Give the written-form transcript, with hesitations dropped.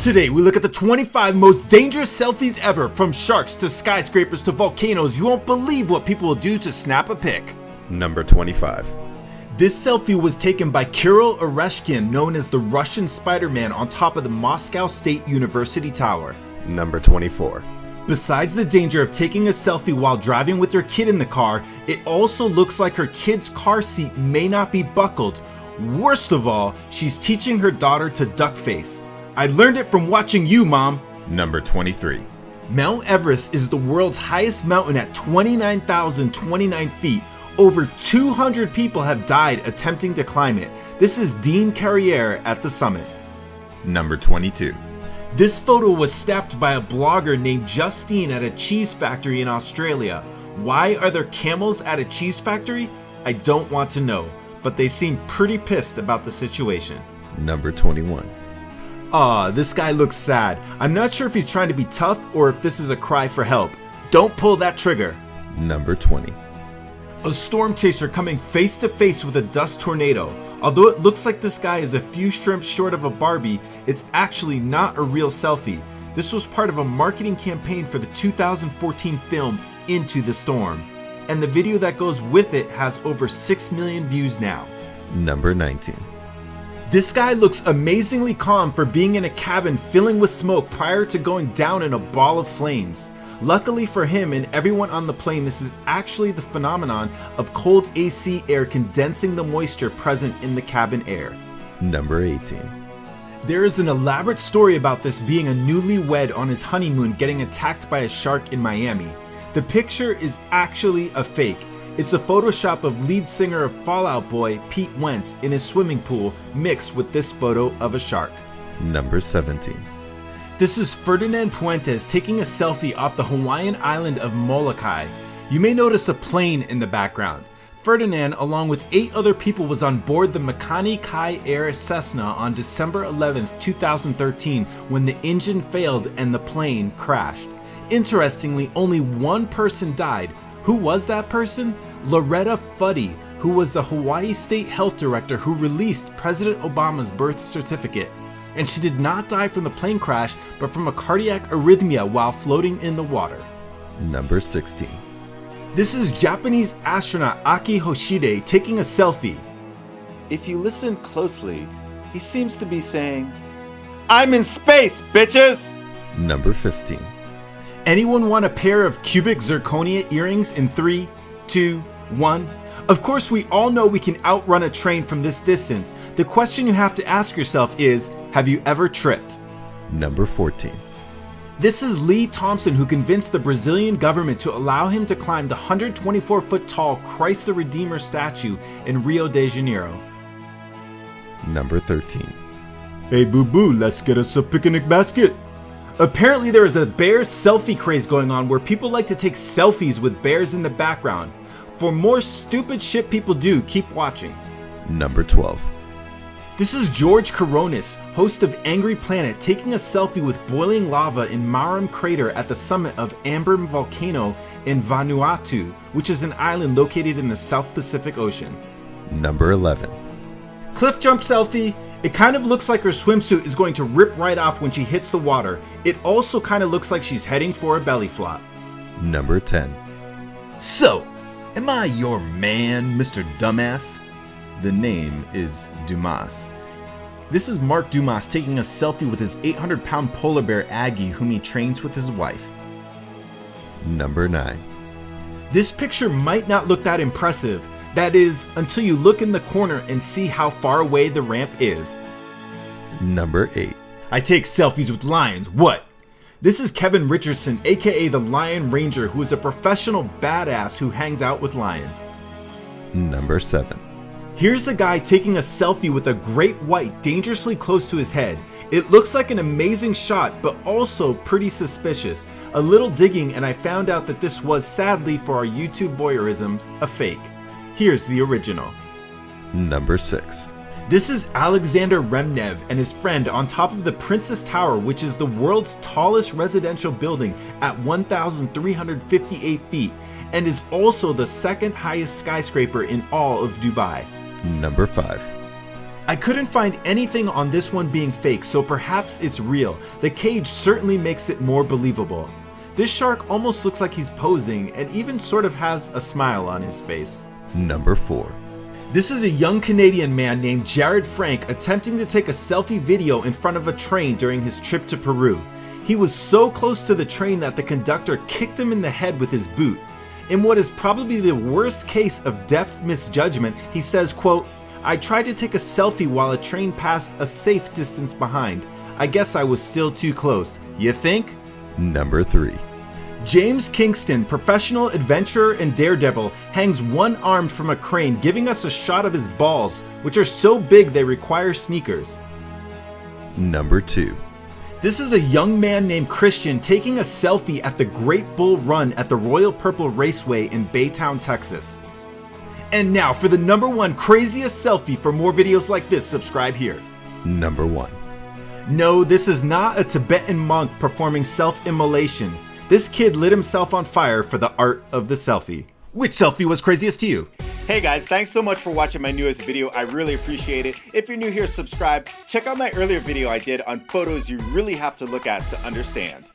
Today we look at the 25 most dangerous selfies ever. From sharks to skyscrapers to volcanoes, you won't believe what people will do to snap a pic. Number 25. This selfie was taken by Kirill Oreshkin, known as the Russian Spider-Man, on top of the Moscow State University Tower. Number 24. Besides the danger of taking a selfie while driving with your kid in the car, it also looks like her kid's car seat may not be buckled. Worst of all, she's teaching her daughter to duck face. I learned it from watching you, Mom. Number 23. Mount Everest is the world's highest mountain at 29,029 feet. Over 200 people have died attempting to climb it. This is Dean Carriere at the summit. Number 22. This photo was snapped by a blogger named Justine at a cheese factory in Australia. Why are there camels at a cheese factory? I don't want to know, but they seem pretty pissed about the situation. Number 21. This guy looks sad. I'm not sure if he's trying to be tough or if this is a cry for help. Don't pull that trigger. Number 20. A storm chaser coming face to face with a dust tornado. Although it looks like this guy is a few shrimps short of a Barbie, it's actually not a real selfie. This was part of a marketing campaign for the 2014 film Into the Storm. And the video that goes with it has over 6 million views now. Number 19. This guy looks amazingly calm for being in a cabin filling with smoke prior to going down in a ball of flames. Luckily for him and everyone on the plane, this is actually the phenomenon of cold AC air condensing the moisture present in the cabin air. Number 18. There is an elaborate story about this being a newlywed on his honeymoon getting attacked by a shark in Miami. The picture is actually a fake. It's a Photoshop of lead singer of Fall Out Boy, Pete Wentz, in his swimming pool mixed with this photo of a shark. Number 17. This is Ferdinand Puentes taking a selfie off the Hawaiian island of Molokai. You may notice a plane in the background. Ferdinand, along with 8 other people, was on board the Makani Kai Air Cessna on December 11, 2013 when the engine failed and the plane crashed. Interestingly, only one person died. Who was that person? Loretta Fuddy, who was the Hawaii State Health Director who released President Obama's birth certificate. And she did not die from the plane crash, but from a cardiac arrhythmia while floating in the water. Number 16. This is Japanese astronaut Aki Hoshide taking a selfie. If you listen closely, he seems to be saying, "I'm in space, bitches!" Number 15. Anyone want a pair of cubic zirconia earrings in 3, 2, 1? Of course, we all know we can outrun a train from this distance. The question you have to ask yourself is, have you ever tripped? Number 14. This is Lee Thompson, who convinced the Brazilian government to allow him to climb the 124-foot tall Christ the Redeemer statue in Rio de Janeiro. Number 13. Hey boo-boo, let's get us a picnic basket. Apparently there is a bear selfie craze going on where people like to take selfies with bears in the background. For more stupid shit people do, keep watching. Number 12. This is George Coronis, host of Angry Planet, taking a selfie with boiling lava in Maram Crater at the summit of Amber Volcano in Vanuatu, which is an island located in the South Pacific Ocean. Number 11. Cliff jump selfie. It kind of looks like her swimsuit is going to rip right off when she hits the water. It also kind of looks like she's heading for a belly flop. Number 10. So, am I your man, Mr. Dumbass? The name is Dumas. This is Mark Dumas taking a selfie with his 800-pound polar bear Aggie, whom he trains with his wife. Number 9. This picture might not look that impressive. That is, until you look in the corner and see how far away the ramp is. Number 8. I take selfies with lions. What? This is Kevin Richardson, aka the Lion Ranger, who is a professional badass who hangs out with lions. Number 7. Here's a guy taking a selfie with a great white dangerously close to his head. It looks like an amazing shot, but also pretty suspicious. A little digging and I found out that this was, sadly for our YouTube voyeurism, a fake. Here's the original. Number 6. This is Alexander Remnev and his friend on top of the Princess Tower, which is the world's tallest residential building at 1,358 feet and is also the second highest skyscraper in all of Dubai. Number 5. I couldn't find anything on this one being fake, so perhaps it's real. The cage certainly makes it more believable. This shark almost looks like he's posing and even sort of has a smile on his face. Number 4. This is a young Canadian man named Jared Frank attempting to take a selfie video in front of a train during his trip to Peru. He was so close to the train that the conductor kicked him in the head with his boot. In what is probably the worst case of deft misjudgment, he says, quote, "I tried to take a selfie while a train passed a safe distance behind. I guess I was still too close. You think?" Number 3. James Kingston, professional adventurer and daredevil, hangs one-armed from a crane, giving us a shot of his balls, which are so big they require sneakers. Number 2. This is a young man named Christian taking a selfie at the Great Bull Run at the Royal Purple Raceway in Baytown, Texas. And now for the number 1 craziest selfie. For more videos like this, subscribe here. Number 1. No, this is not a Tibetan monk performing self-immolation. This kid lit himself on fire for the art of the selfie. Which selfie was craziest to you? Hey guys, thanks so much for watching my newest video. I really appreciate it. If you're new here, subscribe. Check out my earlier video I did on photos you really have to look at to understand.